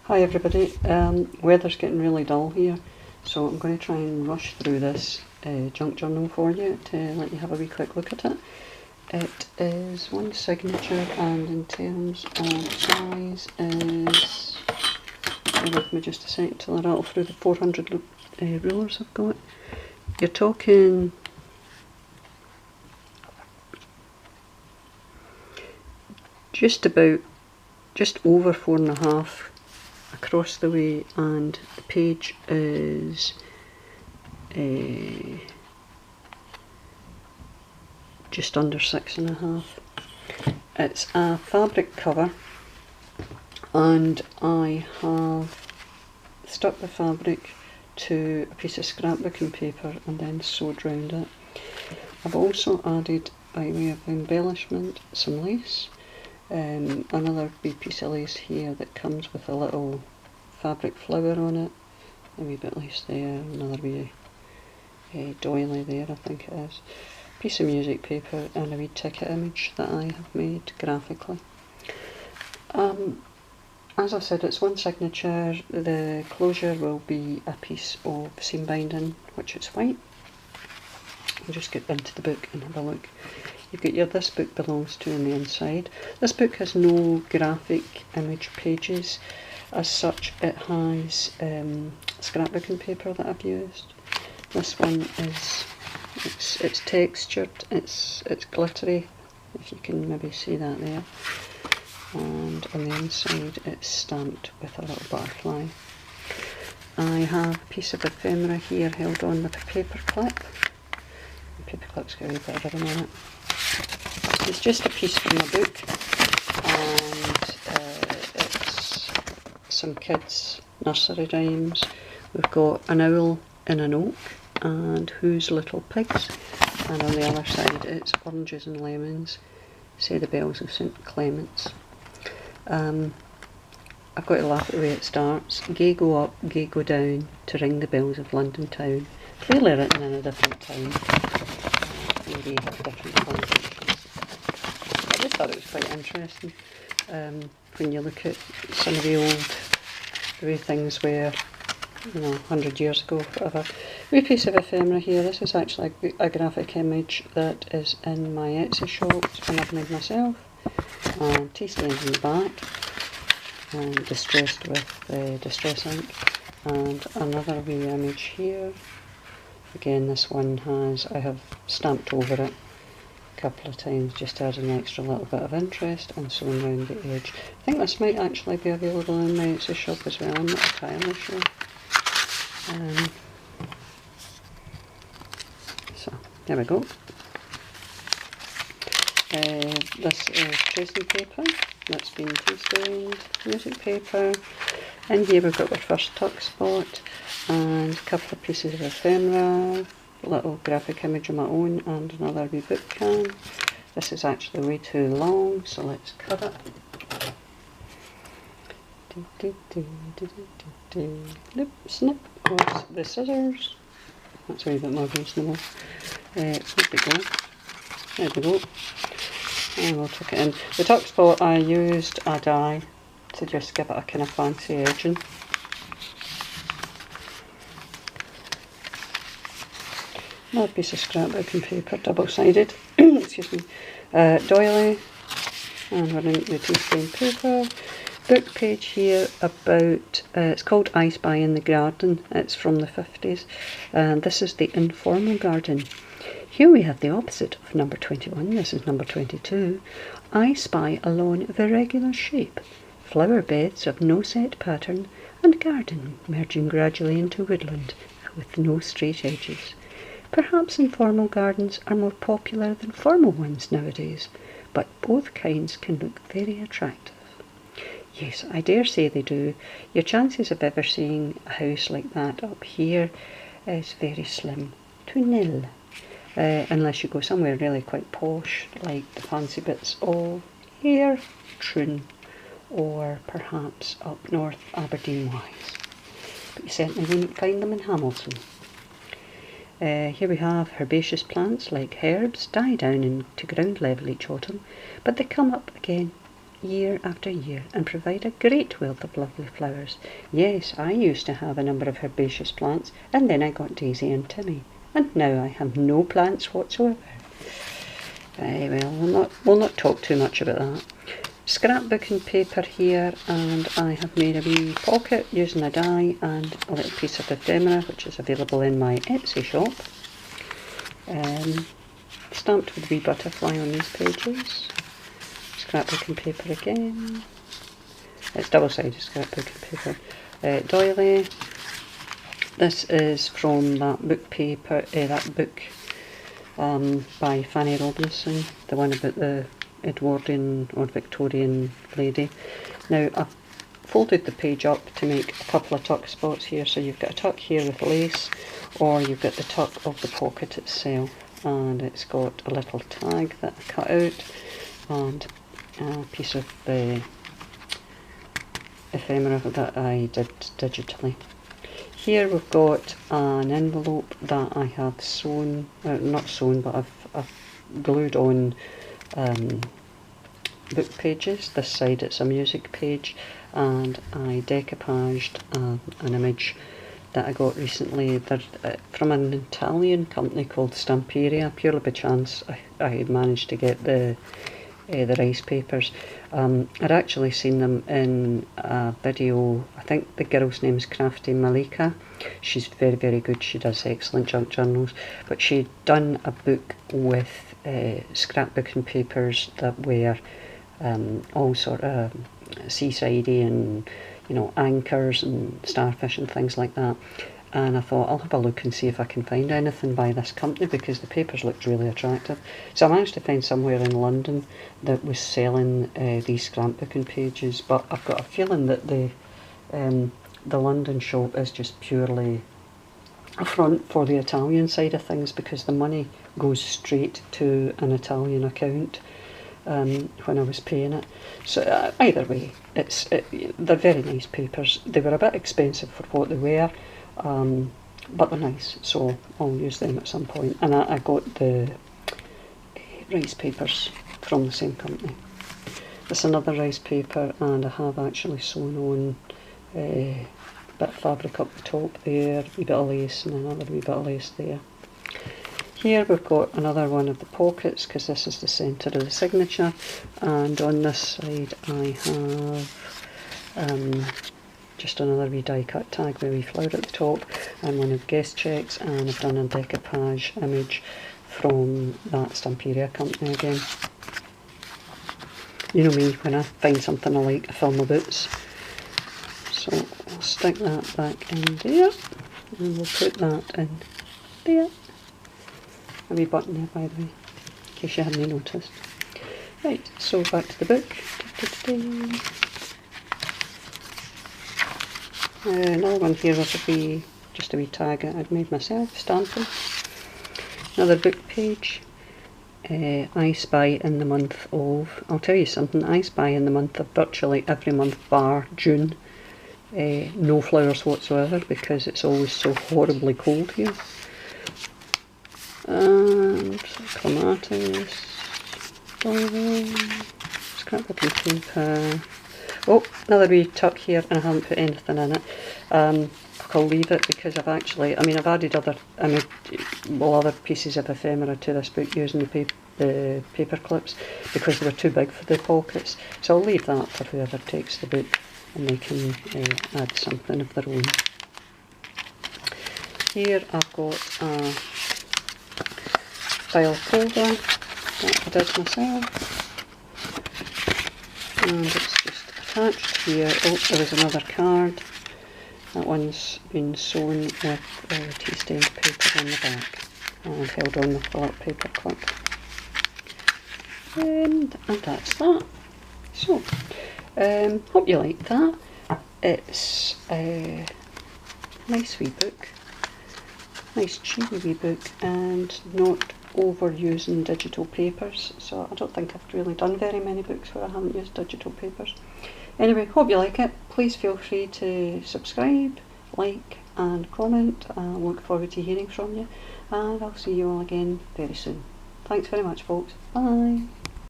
Hi everybody, weather's getting really dull here, so I'm going to try and rush through this junk journal for you to let you have a wee quick look at it. It is one signature, and in terms of size is, bear with me just a second till I rattle through the 400 rulers I've got. You're talking just over 4.5 across the way, and the page is just under 6.5. It's a fabric cover, and I have stuck the fabric to a piece of scrapbooking paper and then sewed round it. I've also added, by way of embellishment, some lace. Another wee piece of lace here that comes with a little fabric flower on it, a wee bit lace there, another wee doily there I think it is, piece of music paper, and a wee ticket image that I have made graphically. As I said, it's one signature. The closure will be a piece of seam binding, which is white. I'll just get into the book and have a look. You've got your "This book belongs to" on the inside. This book has no graphic image pages as such. It has scrapbooking paper that I've used. This one is, it's textured, it's glittery, if you can maybe see that there. And on the inside it's stamped with a little butterfly. I have a piece of ephemera here held on with a paper clip. The paper clip's got a wee bit of ribbon on it. It's just a piece from a book, and it's some kids' nursery rhymes. We've got an owl in an oak and Whose Little Pigs, and on the other side it's oranges and lemons, say the bells of St Clement's. I've got to laugh at the way it starts. Gay go up, gay go down, to ring the bells of London town. Clearly written in a different town. Maybe different language. I just thought it was quite interesting when you look at some of the way things were, 100 years ago, whatever. Wee piece of ephemera here. This is actually a graphic image that is in my Etsy shop. It's one I've made myself. Tea stains in the back, and distressed with distress ink. And another wee image here. Again, this one I have stamped over it a couple of times, just to add an extra little bit of interest, and sewn around the edge. I think this might actually be available in my Etsy shop as well, I'm not entirely sure. So, there we go. This is tracing paper that's been tea stained, music paper. In here we've got our first tuck spot, and a couple of pieces of ephemera, a little graphic image of my own, and another wee book can. This is actually way too long, so let's cut it. Snip, snip goes the scissors. That's a wee bit more reasonable. There we go. There we go. And we'll tuck it in. The tuck spot, I used a die to just give it a kind of fancy edging. Another piece of scrapbooking paper, double-sided, excuse me, doily, and we're into the tea stained paper. Book page here about, it's called I Spy in the Garden, it's from the 50s, and this is the informal garden. Here we have the opposite of number 21, this is number 22. I spy a lawn of irregular shape, flower beds of no set pattern, and garden merging gradually into woodland with no straight edges. Perhaps informal gardens are more popular than formal ones nowadays, but both kinds can look very attractive. Yes, I dare say they do. Your chances of ever seeing a house like that up here is very slim to nil. Unless you go somewhere really quite posh, like the fancy bits of Ayr, Troon, or perhaps up north Aberdeen-wise. But you certainly wouldn't find them in Hamilton. Here we have herbaceous plants like herbs die down into ground level each autumn, but they come up again year after year and provide a great wealth of lovely flowers. Yes, I used to have a number of herbaceous plants, and then I got Daisy and Timmy, and now I have no plants whatsoever. Well, we'll not talk too much about that. Scrapbook and paper here, and I have made a wee pocket using a die and a little piece of ephemera, which is available in my Etsy shop. Stamped with a wee butterfly on these pages. Scrapbook and paper again. It's double-sided scrapbook and paper. Doily. This is from that book paper, that book by Fanny Robinson, the one about the Edwardian or Victorian lady. Now I've folded the page up to make a couple of tuck spots here, so you've got a tuck here with lace, or you've got the tuck of the pocket itself, and it's got a little tag that I cut out and a piece of the ephemera that I did digitally. Here we've got an envelope that I have sewn, not sewn, but I've glued on book pages. This side it's a music page, and I decoupaged an image that I got recently. They're from an Italian company called Stamperia. Purely by chance I managed to get the rice papers. I'd actually seen them in a video. I think the girl's name is Crafty Malika. She's very, very good. She does excellent junk journals, but she'd done a book with scrapbook and papers that were all sort of seasidey and, you know, anchors and starfish and things like that. And I thought I'll have a look and see if I can find anything by this company, because the papers looked really attractive. So I managed to find somewhere in London that was selling these scrapbooking pages, but I've got a feeling that the London shop is just purely a front for the Italian side of things, because the money goes straight to an Italian account when I was paying it. So either way, they're very nice papers. They were a bit expensive for what they were, but they're nice, so I'll use them at some point. And I got the rice papers from the same company. It's another rice paper, and I have actually sewn on a bit of fabric up the top there, a wee bit of lace, and another wee bit of lace there. Here we've got another one of the pockets, because this is the centre of the signature, and on this side I have just another wee die cut tag with a wee flower at the top, and one of guest checks, and I've done a decoupage image from that Stamperia company again. You know me, when I find something I like, I fill my boots. So I'll stick that back in there, and we'll put that in there. A wee button there, by the way, in case you hadn't noticed. Right, so back to the book. Another one here was just a wee tag that I'd made myself, stamping. Another book page. I spy in the month of, I'll tell you something, I spy in the month of virtually every month bar June. No flowers whatsoever, because it's always so horribly cold here. And clematis, scrapbook and paper. Oh, another wee tuck here, and I haven't put anything in it. I'll leave it because I've added other pieces of ephemera to this book using the paper clips, because they were too big for the pockets. So I'll leave that for whoever takes the book, and they can add something of their own. Here I've got a file folder that I did myself, and it's just attached here. Oh, there was another card. That one's been sewn with tea stained paper on the back and held on with a little paper clip. And that's that. So, hope you like that. It's a nice wee book, nice cheery wee book, and not overusing digital papers. So I don't think I've really done very many books where I haven't used digital papers. Anyway, hope you like it. Please feel free to subscribe, like and comment. I look forward to hearing from you, and I'll see you all again very soon. Thanks very much, folks. Bye.